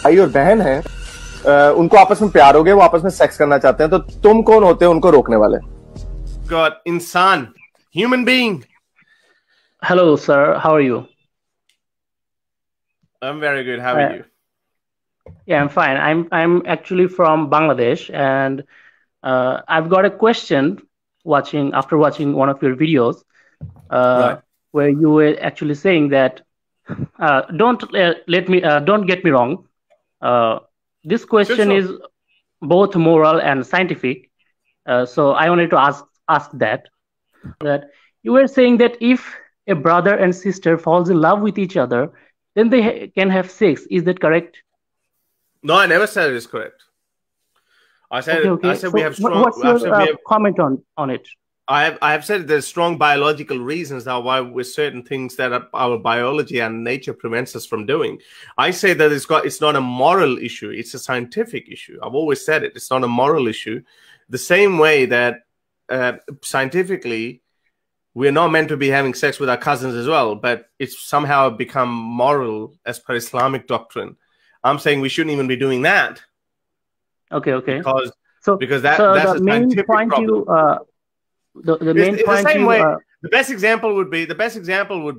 भाई और बहन है, उनको आपस में प्यार हो गया, वो आपस में सेक्स करना चाहते हैं, तो तुम कौन होते हो उनको रोकने वाले? God, insan, human being. Hello, sir. How are you? I'm very good. How are you? Yeah, I'm fine. I'm actually from Bangladesh, and I've got a question. After watching one of your videos, Right. where you were actually saying that don't get me wrong. This question Sure. is both moral and scientific. So I wanted to ask that you were saying that if a brother and sister falls in love with each other, then they can have sex. Is that correct? No, I never said it is correct. I said Okay. I said we have strong. What's your comment on it? I have said there's strong biological reasons now why with certain things that our biology and nature prevents us from doing. I say that it's not a moral issue, it's a scientific issue. I've always said it. It's not a moral issue. The same way that scientifically we're not meant to be having sex with our cousins as well, but it's somehow become moral as per Islamic doctrine. I'm saying we shouldn't even be doing that. Okay. Because that's the a main scientific point problem. The best example would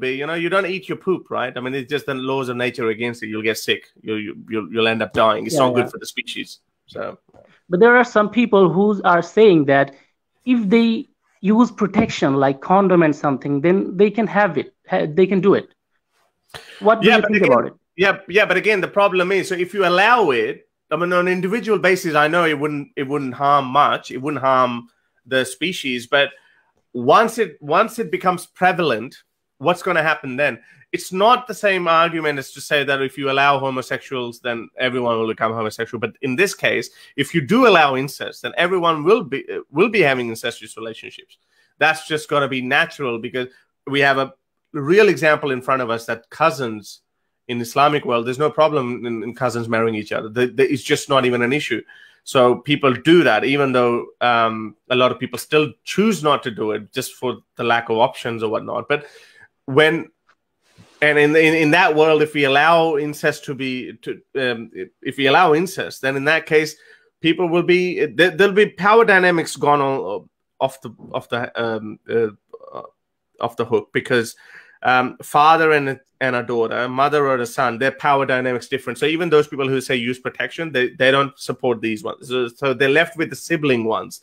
be, you don't eat your poop, right? I mean, it's just the laws of nature against it. You'll get sick. You'll end up dying. It's not good for the species. So, but there are some people who are saying that if they use protection like condom and something, then they can have it. They can do it. What do you think about it? Yeah, but again, the problem is, so if you allow it, I mean, on an individual basis, I know it wouldn't harm much. It wouldn't harm the species, but once it becomes prevalent, what's going to happen then? It's not the same argument as to say that if you allow homosexuals, then everyone will become homosexual. But in this case, if you do allow incest, then everyone will be having incestuous relationships. That's just going to be natural because we have a real example in front of us that cousins in Islamic world, there's no problem in cousins marrying each other. It's just not even an issue. So people do that, even though a lot of people still choose not to do it just for the lack of options or whatnot. But in that world, if we allow incest if we allow incest, then in that case, people will be there'll be power dynamics gone off the hook because father and a daughter, mother or a son, their power dynamics different. So even those people who say use protection, they don't support these ones. So they're left with the sibling ones,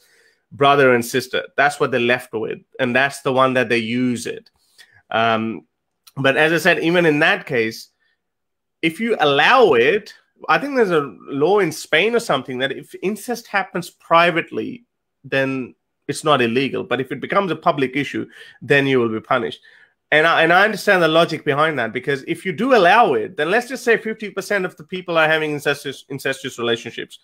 brother and sister. That's what they're left with, and that's the one that they use it. But as I said, even in that case, if you allow it, I think there's a law in Spain or something that if incest happens privately, then it's not illegal. But if it becomes a public issue, then you will be punished. And I understand the logic behind that, because if you do allow it, then let's just say 50% of the people are having incestuous relationships,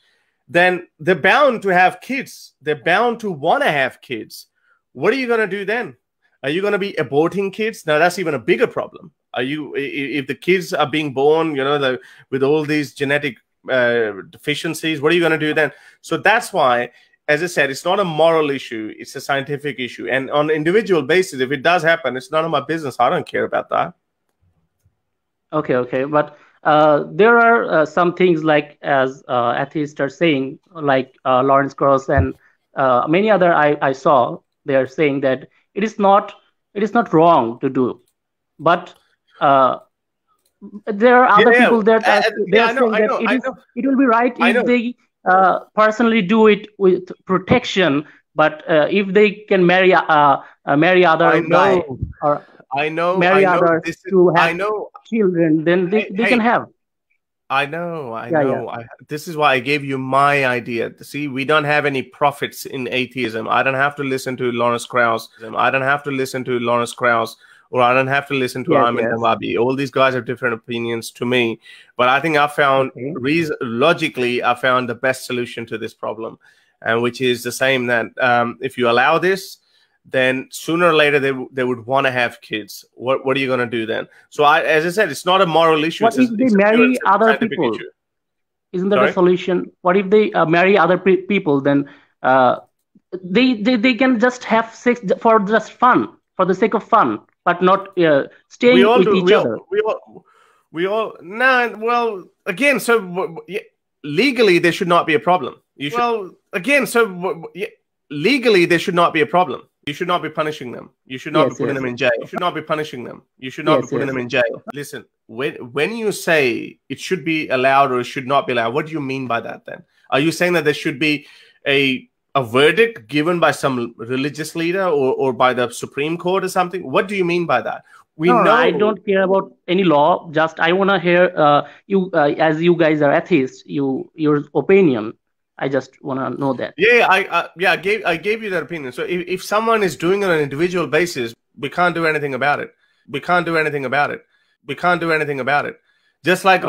then they're bound to have kids. They're bound to want to have kids. What are you going to do then? Are you going to be aborting kids? Now, that's even a bigger problem. If the kids are being born, with all these genetic deficiencies, what are you going to do then? So that's why, as I said, it's not a moral issue. It's a scientific issue. And on an individual basis, if it does happen, it's none of my business. I don't care about that. Okay. But there are some things like, as atheists are saying, like Lawrence Krauss and many other I saw, they are saying that it is not wrong to do. But there are other people that they are saying that it will be right if they personally do it with protection, but if they can marry other guy or marry others to have children, then they can have. I know. This is why I gave you my idea. See, we don't have any prophets in atheism. I don't have to listen to Lawrence Krauss. I don't have to listen to Lawrence Krauss, or I don't have to listen to Ahmed Nawabi. All these guys have different opinions to me. But I think I found, logically, I found the best solution to this problem, and which is the same that if you allow this, then sooner or later they would want to have kids. What are you going to do then? So as I said, it's not a moral issue. What if they marry other people? Isn't that a solution? What if they marry other people? Then they can just have sex for just fun, for the sake of fun, but not staying with each other. We all no. Well, again, so legally there should not be a problem. Legally there should not be a problem. You should not be punishing them. You should not be putting them in jail. You should not be punishing them. You should not be putting them in jail. Listen, when you say it should be allowed or it should not be allowed, what do you mean by that then? Are you saying that there should be a verdict given by some religious leader or by the Supreme Court or something? What do you mean by that? No, I don't care about any law. Just I want to hear you, as you guys are atheists, your opinion. I just want to know that. Yeah, I gave you that opinion. So if someone is doing it on an individual basis, we can't do anything about it. We can't do anything about it. We can't do anything about it. Just like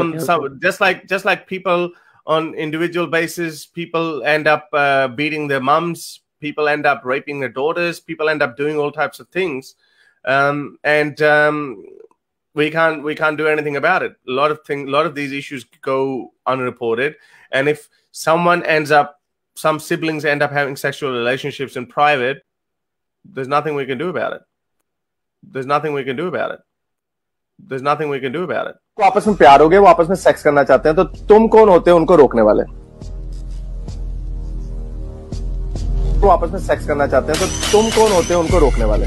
just like people on individual basis, people end up beating their mums. People end up raping their daughters. People end up doing all types of things. We can't do anything about it. A lot of these issues go unreported, and if some siblings end up having sexual relationships in private, there's nothing we can do about it. There's nothing we can do about it. There's nothing we can do about it. वो आपस में प्यार हो गया, वो आपस में sex करना चाहते हैं, तो तुम कौन होते हो उनको रोकने वाले? वो आपस में सेक्स करना चाहते हैं, तो तुम कौन होते हो उनको रोकने वाले?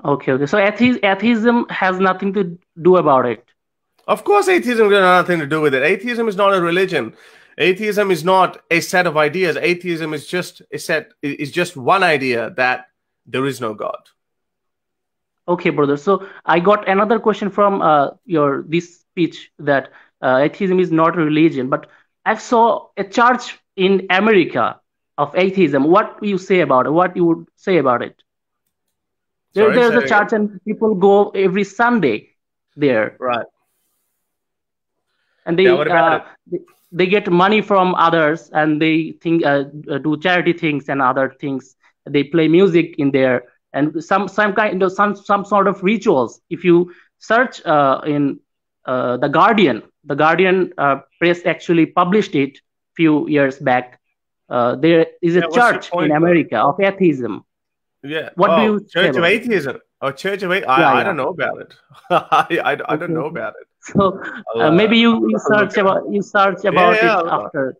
Okay. So atheism has nothing to do about it. Of course, atheism has nothing to do with it. Atheism is not a religion. Atheism is not a set of ideas. Atheism is just one idea that there is no God. Okay, brother. So I got another question from this speech that atheism is not a religion, but I saw a church in America of atheism. What do you say about it? What you would say about it? There's a church and people go every Sunday there. Right. And they get money from others, and they do charity things and other things. They play music in there, and some sort of rituals. If you search in the Guardian press actually published it few years back. There is a church in America of atheism. Yeah. What do you Church of Atheism? Oh, Church of Atheism. I don't know about it. I don't know about it. So maybe you search about it after.